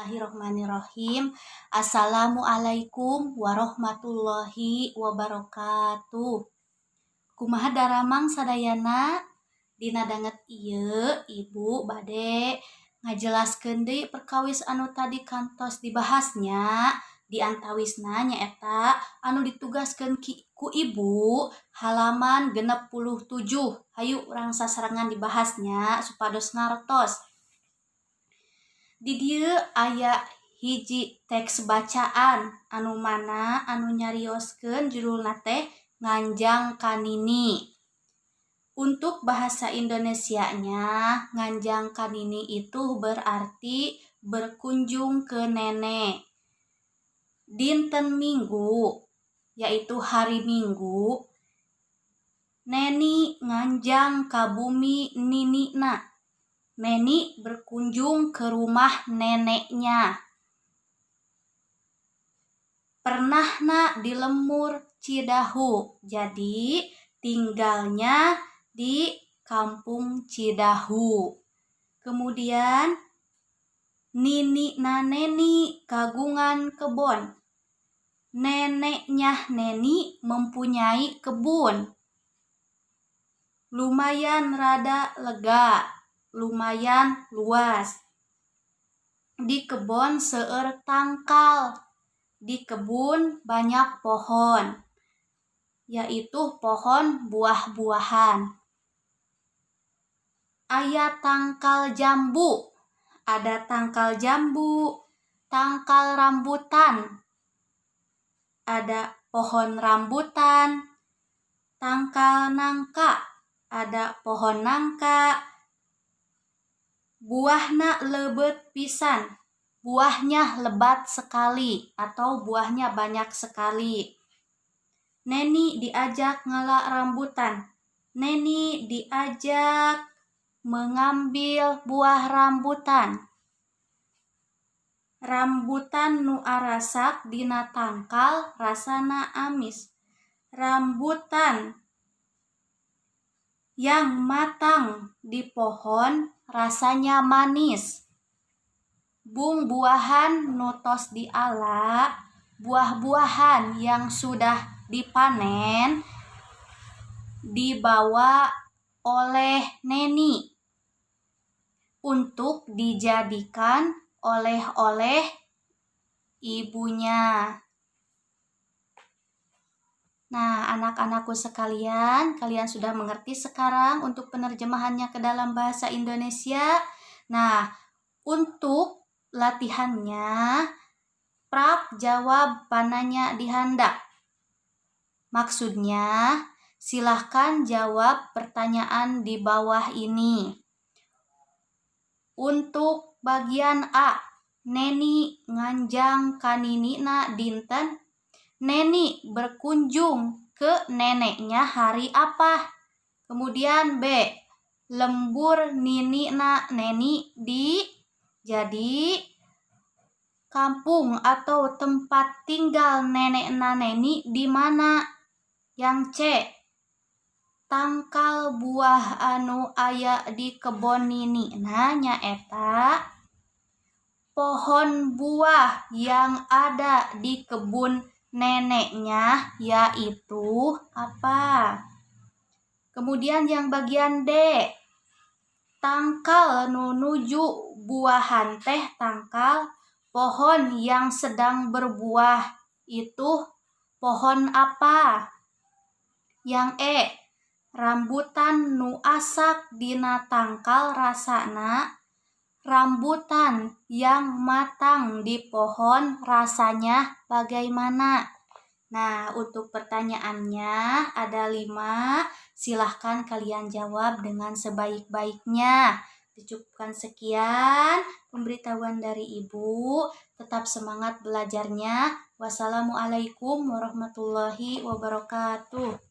Bismillahirrahmanirrahim. Assalamualaikum warahmatullahi wabarakatuh. Kumaha daramang sadayana dina danget ieu ibu bade ngajelaskeun deui perkawis anu tadi kantos dibahasnya di antawisna nyaeta anu ditugaskeun ku ibu halaman 67. Hayu urang sasarangan dibahasnya supados ngartos. Di dieu aya hiji teks bacaan anu mana anu nyarioskeun judulna teh Nganjang Kanini. Untuk bahasa Indonesianya, Nganjang Kanini itu berarti berkunjung ke nenek. Dinten Minggu, yaitu hari Minggu, Neni nganjang ka bumi ninina. Neni berkunjung ke rumah neneknya. Pernahna di Lemur Cidahu, jadi tinggalnya di kampung Cidahu. Kemudian Nini na Neni kagungan kebon. Neneknya Neni mempunyai kebun. Lumayan rada lega, lumayan luas. Di kebun seueur tangkal. Di kebun banyak pohon, yaitu pohon buah-buahan. Aya tangkal jambu, ada tangkal jambu, tangkal rambutan, ada pohon rambutan, tangkal nangka, ada pohon nangka. Buahna leubet pisan, buahnya lebat sekali atau buahnya banyak sekali. Neni diajak ngelak rambutan. Neni diajak mengambil buah rambutan. Rambutan nu arasak dina tangkal rasana amis. Rambutan yang matang di pohon rasanya manis. Buah-buahan nu tos diala, buah-buahan yang sudah dipanen dibawa oleh Neni untuk dijadikan oleh-oleh ibunya. Nah, anak-anakku sekalian, kalian sudah mengerti sekarang untuk penerjemahannya ke dalam bahasa Indonesia. Nah, untuk latihannya, prak jawab pananya dihandap. Maksudnya, silahkan jawab pertanyaan di bawah ini. Untuk bagian A, Neni nganjang kaninina dinten. Neni berkunjung ke neneknya hari apa? Kemudian B, lembur ninina Neni di. Jadi kampung atau tempat tinggal nenekna Neni di mana? Yang C, tangkal buah anu aya di kebon ninina nyaeta pohon buah yang ada di kebun neneknya, yaitu apa? Kemudian yang bagian D, tangkal nu nuju buahan teh tangkal pohon yang sedang berbuah itu pohon apa? Yang E, rambutan nu asak dina tangkal rasana rambutan yang matang di pohon rasanya bagaimana? Nah, untuk pertanyaannya ada 5. Silahkan kalian jawab dengan sebaik-baiknya. Dicukupkan sekian pemberitahuan dari Ibu. Tetap semangat belajarnya. Wassalamualaikum warahmatullahi wabarakatuh.